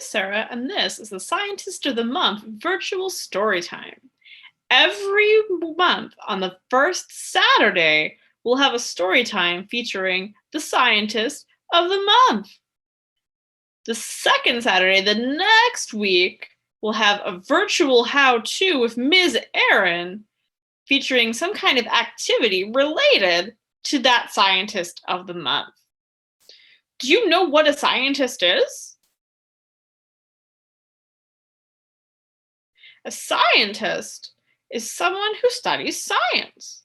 Sara, and this is the Scientist of the Month virtual story time. Every month on the first Saturday, we'll have a story time featuring the Scientist of the Month. The second Saturday, the next week, we'll have a virtual how-to with Ms. Erin featuring some kind of activity related to that Scientist of the Month. Do you know what a scientist is? A scientist is someone who studies science.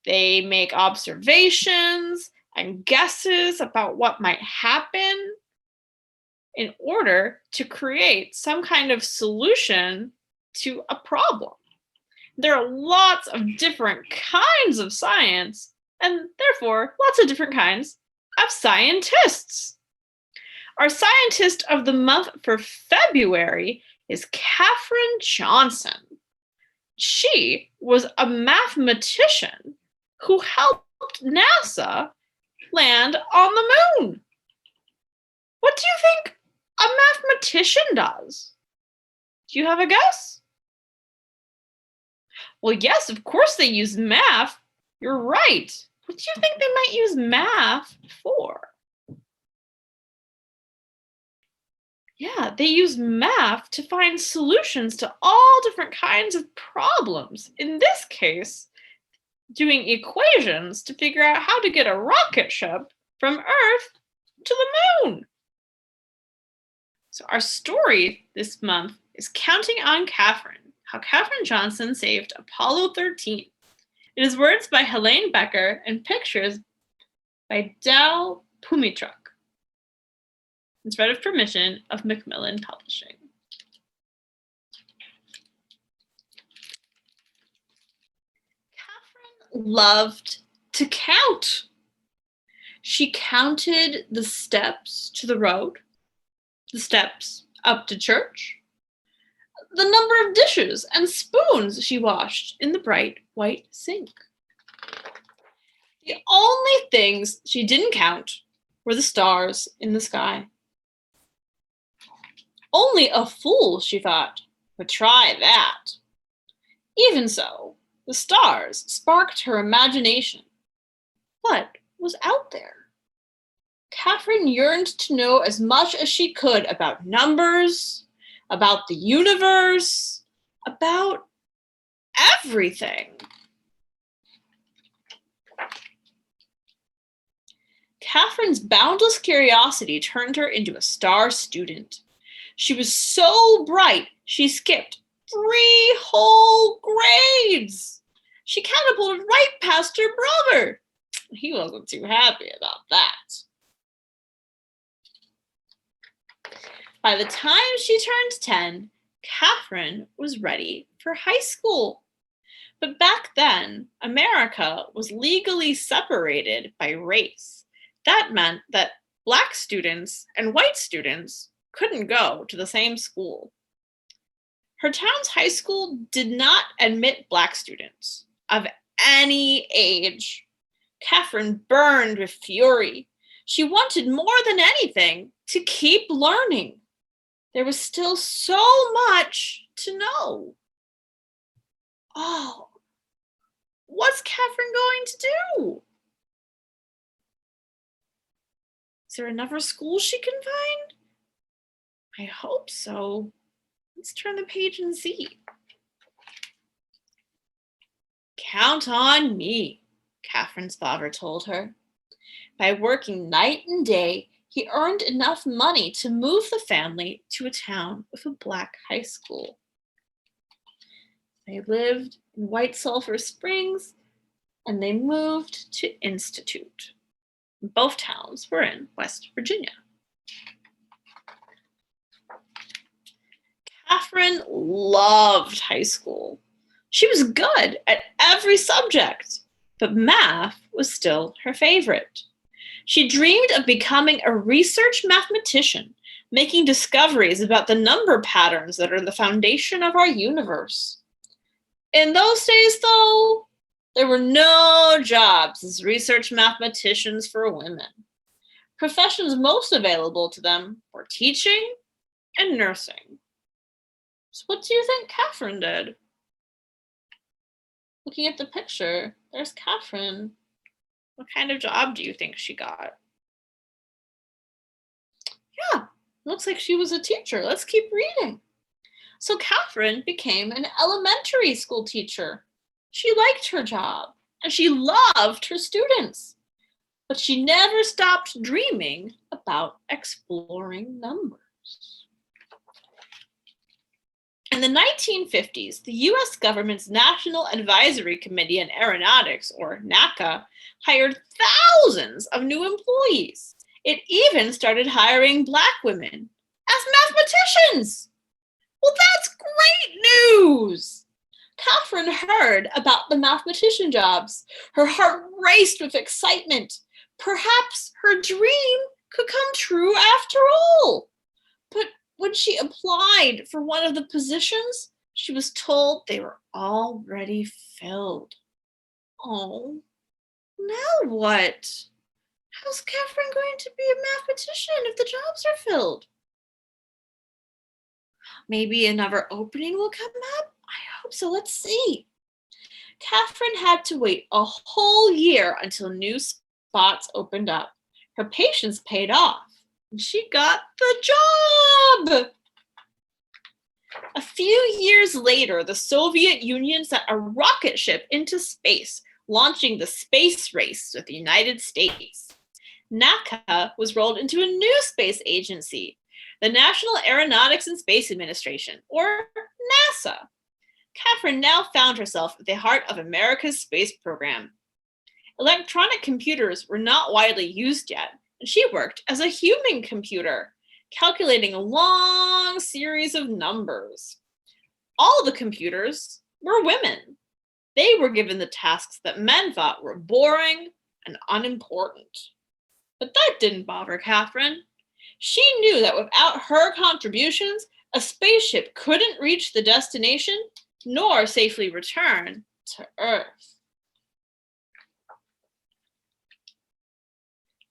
They make observations and guesses about what might happen in order to create some kind of solution to a problem. There are lots of different kinds of science, and therefore lots of different kinds of scientists. Our Scientist of the Month for February is Katherine Johnson. She was a mathematician who helped NASA land on the moon. What do you think a mathematician does? Do you have a guess? Well, yes, of course they use math. You're right. What do you think they might use math for? Yeah, they use math to find solutions to all different kinds of problems. In this case, doing equations to figure out how to get a rocket ship from Earth to the moon. So our story this month is Counting on Katherine, how Katherine Johnson saved Apollo 13. It is words by Helene Becker and pictures by Dal Pumitruc. It's read with permission of Macmillan Publishing. Katherine loved to count. She counted the steps to the road, the steps up to church, the number of dishes and spoons she washed in the bright white sink. The only things she didn't count were the stars in the sky. Only a fool, she thought, would try that. Even so, the stars sparked her imagination. What was out there? Katherine yearned to know as much as she could about numbers, about the universe, about everything. Katherine's boundless curiosity turned her into a star student. She was so bright, she skipped 3 whole grades. She catapulted right past her brother. He wasn't too happy about that. By the time she turned 10, Katherine was ready for high school. But back then, America was legally separated by race. That meant that Black students and white students couldn't go to the same school. Her town's high school did not admit Black students of any age. Katherine burned with fury. She wanted more than anything to keep learning. There was still so much to know. Oh, what's Katherine going to do? Is there another school she can find? I hope so. Let's turn the page and see. Count on me, Katherine's father told her. By working night and day, he earned enough money to move the family to a town with a Black high school. They lived in White Sulphur Springs, and they moved to Institute. Both towns were in West Virginia. Katherine loved high school. She was good at every subject, but math was still her favorite. She dreamed of becoming a research mathematician, making discoveries about the number patterns that are the foundation of our universe. In those days, though, there were no jobs as research mathematicians for women. Professions most available to them were teaching and nursing. So what do you think Katherine did? Looking at the picture, there's Katherine. What kind of job do you think she got? Yeah, looks like she was a teacher. Let's keep reading. So Katherine became an elementary school teacher. She liked her job and she loved her students, but she never stopped dreaming about exploring numbers. In the 1950s, the US government's National Advisory Committee on Aeronautics, or NACA, hired thousands of new employees. It even started hiring Black women as mathematicians. Well, that's great news! Katherine heard about the mathematician jobs. Her heart raced with excitement. Perhaps her dream could come true after all. But when she applied for one of the positions, she was told they were already filled. Oh, now what? How's Katherine going to be a mathematician if the jobs are filled? Maybe another opening will come up? I hope so. Let's see. Katherine had to wait a whole year until new spots opened up. Her patience paid off, and she got the job. A few years later, the Soviet Union sent a rocket ship into space, launching the space race with the United States. NACA was rolled into a new space agency, the National Aeronautics and Space Administration, or NASA. Katherine now found herself at the heart of America's space program. Electronic computers were not widely used yet, and she worked as a human computer, calculating a long series of numbers. All the computers were women. They were given the tasks that men thought were boring and unimportant. But that didn't bother Katherine. She knew that without her contributions, a spaceship couldn't reach the destination nor safely return to Earth.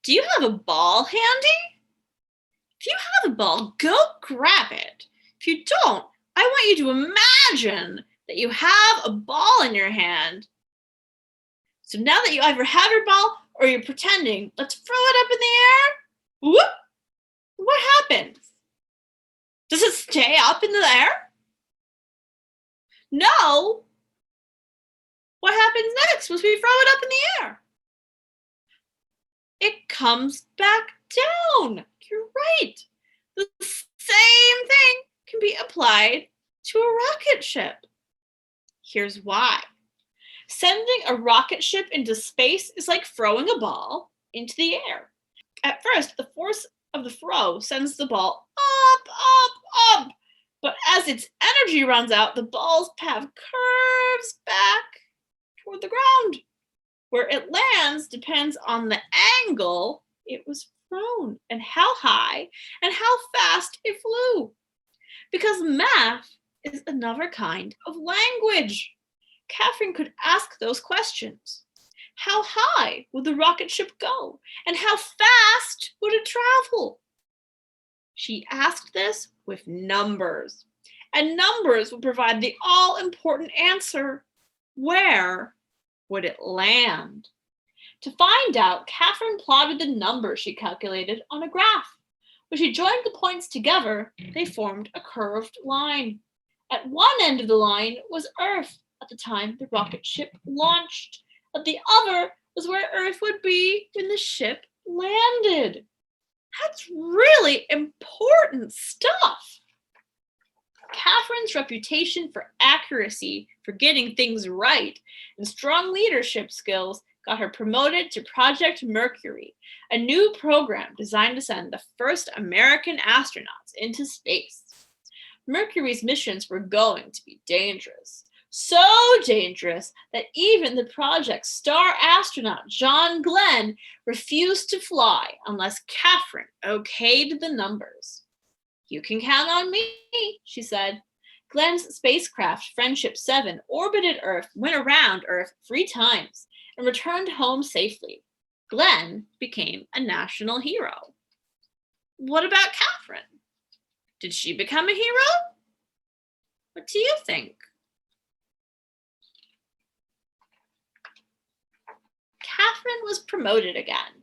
Do you have a ball handy? If you have a ball, go grab it. If you don't, I want you to imagine that you have a ball in your hand. So now that you either have your ball or you're pretending, let's throw it up in the air. Whoop! What happens? Does it stay up in the air? No. What happens next once we throw it up in the air? It comes back down. You're right. The same thing can be applied to a rocket ship. Here's why. Sending a rocket ship into space is like throwing a ball into the air. At first, the force of the throw sends the ball up, up, up. But as its energy runs out, the ball's path curves back toward the ground. Where it lands depends on the angle it was thrown and how high and how fast it flew. Because math is another kind of language. Katherine could ask those questions. How high would the rocket ship go? And how fast would it travel? She asked this with numbers. And numbers would provide the all-important answer. Where would it land? To find out, Katherine plotted the numbers she calculated on a graph. When she joined the points together, they formed a curved line. At one end of the line was Earth at the time the rocket ship launched. At the other was where Earth would be when the ship landed. That's really important stuff. Katherine's reputation for accuracy, for getting things right, and strong leadership skills got her promoted to Project Mercury, a new program designed to send the first American astronauts into space. Mercury's missions were going to be dangerous. So dangerous that even the project's star astronaut, John Glenn, refused to fly unless Katherine okayed the numbers. You can count on me, she said. Glenn's spacecraft, Friendship 7, orbited Earth, went around Earth 3 times, and returned home safely. Glenn became a national hero. What about Katherine? Did she become a hero? What do you think? Katherine was promoted again.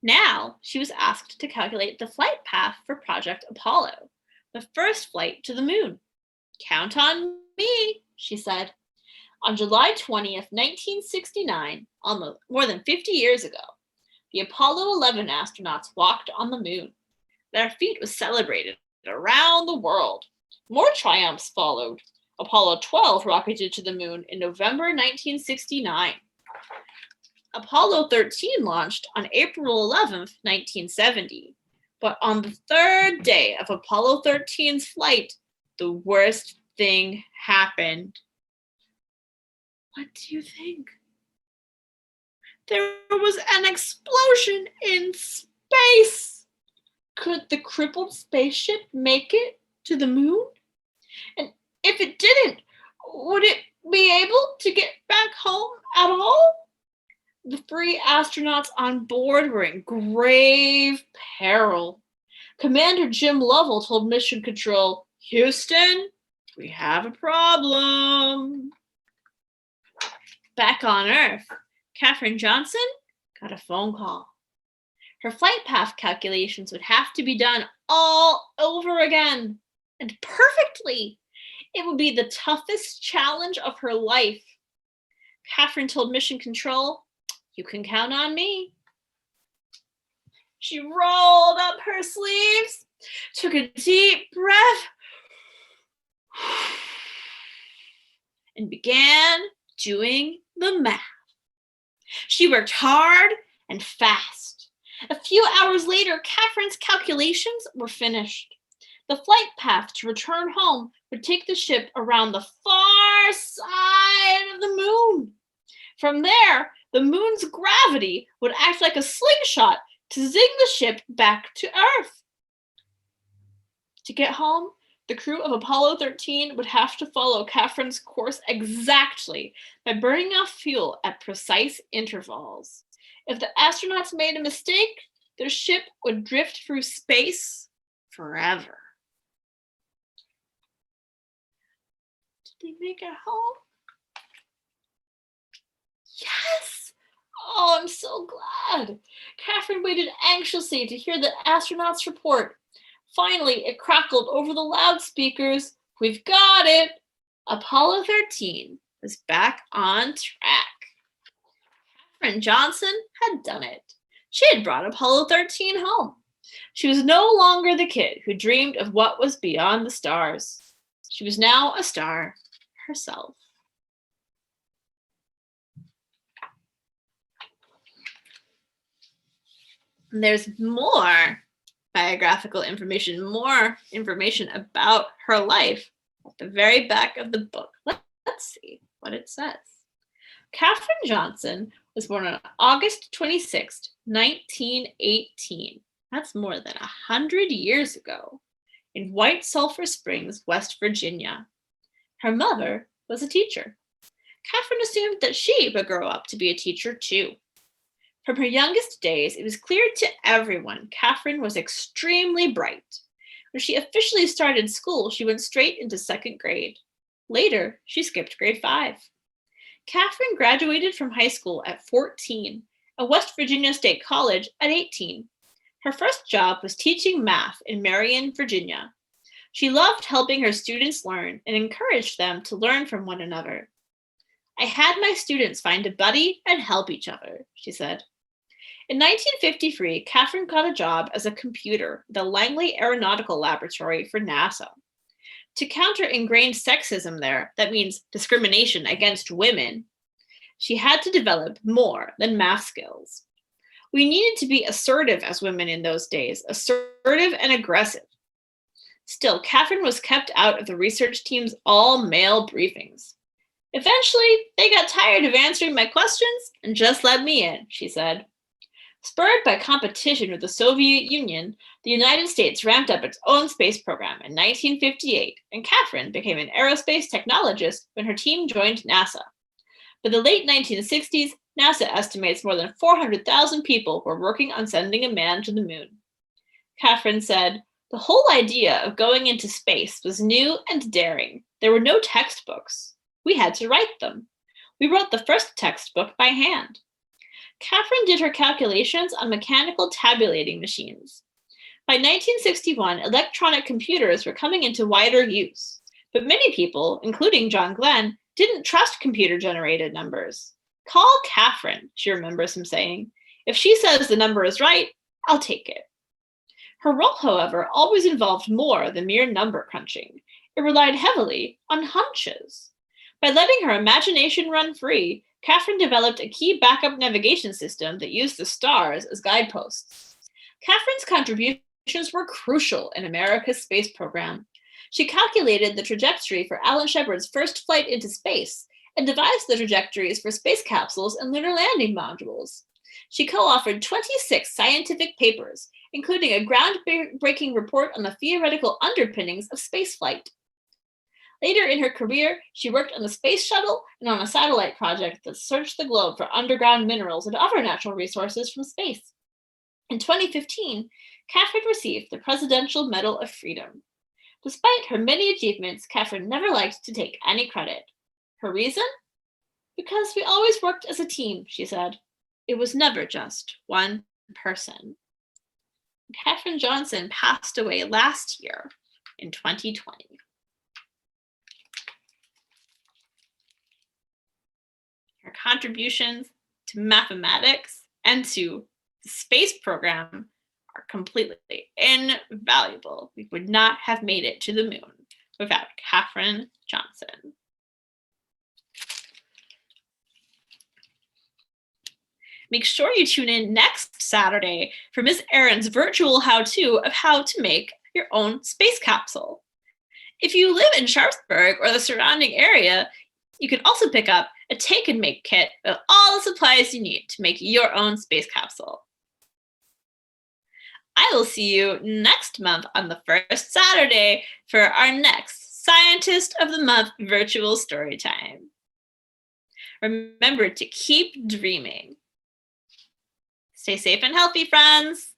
Now she was asked to calculate the flight path for Project Apollo, the first flight to the moon. Count on me, she said. On July 20th, 1969, almost more than 50 years ago, the Apollo 11 astronauts walked on the moon. Their feat was celebrated around the world. More triumphs followed. Apollo 12 rocketed to the moon in November 1969. Apollo 13 launched on April 11th, 1970. But on the third day of Apollo 13's flight, the worst thing happened. What do you think? There was an explosion in space. Could the crippled spaceship make it to the moon? And if it didn't, would it be able to get back home at all? The 3 astronauts on board were in grave peril. Commander Jim Lovell told Mission Control, "Houston, we have a problem." Back on Earth, Katherine Johnson got a phone call. Her flight path calculations would have to be done all over again, and perfectly. It would be the toughest challenge of her life. Katherine told Mission Control, "You can count on me." She rolled up her sleeves, took a deep breath, and began doing the math. She worked hard and fast. A few hours later, Katherine's calculations were finished. The flight path to return home would take the ship around the far side of the moon. From there, the moon's gravity would act like a slingshot to zing the ship back to Earth. To get home, the crew of Apollo 13 would have to follow Katherine's course exactly by burning off fuel at precise intervals. If the astronauts made a mistake, their ship would drift through space forever. Did they make it home? Yes! Oh, I'm so glad. Katherine waited anxiously to hear the astronauts' report. Finally, it crackled over the loudspeakers. "We've got it! Apollo 13 was back on track." Katherine Johnson had done it. She had brought Apollo 13 home. She was no longer the kid who dreamed of what was beyond the stars. She was now a star herself. And there's more biographical information, more information about her life at the very back of the book. Let's see what it says. Katherine Johnson was born on August 26, 1918. That's more than 100 years ago, in White Sulphur Springs, West Virginia. Her mother was a teacher. Katherine assumed that she would grow up to be a teacher too. From her youngest days, it was clear to everyone Katherine was extremely bright. When she officially started school, she went straight into 2nd grade. Later, she skipped grade 5. Katherine graduated from high school at 14 and West Virginia State College at 18. Her first job was teaching math in Marion, Virginia. She loved helping her students learn and encouraged them to learn from one another. "I had my students find a buddy and help each other," she said. In 1953, Katherine got a job as a computer at the Langley Aeronautical Laboratory for NASA. To counter ingrained sexism there, that means discrimination against women, she had to develop more than math skills. We needed to be assertive as women in those days, assertive and aggressive. Still, Katherine was kept out of the research team's all-male briefings. "Eventually, they got tired of answering my questions and just let me in," she said. Spurred by competition with the Soviet Union, the United States ramped up its own space program in 1958, and Katherine became an aerospace technologist when her team joined NASA. By the late 1960s, NASA estimates more than 400,000 people were working on sending a man to the moon. Katherine said, The whole idea of going into space was new and daring. There were no textbooks. We had to write them. We wrote the first textbook by hand. Katherine did her calculations on mechanical tabulating machines. By 1961, electronic computers were coming into wider use, but many people, including John Glenn, didn't trust computer-generated numbers. Call Katherine, she remembers him saying. If she says the number is right, I'll take it. Her role, however, always involved more than mere number crunching. It relied heavily on hunches. By letting her imagination run free, Katherine developed a key backup navigation system that used the stars as guideposts. Katherine's contributions were crucial in America's space program. She calculated the trajectory for Alan Shepard's first flight into space and devised the trajectories for space capsules and lunar landing modules. She co-authored 26 scientific papers, including a groundbreaking report on the theoretical underpinnings of spaceflight. Later in her career, she worked on the space shuttle and on a satellite project that searched the globe for underground minerals and other natural resources from space. In 2015, Katherine received the Presidential Medal of Freedom. Despite her many achievements, Katherine never liked to take any credit. Her reason? Because we always worked as a team, she said. It was never just one person. Katherine Johnson passed away last year in 2020. Her contributions to mathematics and to the space program are completely invaluable. We would not have made it to the moon without Katherine Johnson. Make sure you tune in next Saturday for Miss Erin's virtual how-to of how to make your own space capsule. If you live in Sharpsburg or the surrounding area, you can also pick up a take and make kit with all the supplies you need to make your own space capsule. I will see you next month on the first Saturday for our next Scientist of the Month virtual story time. Remember to keep dreaming. Stay safe and healthy, friends.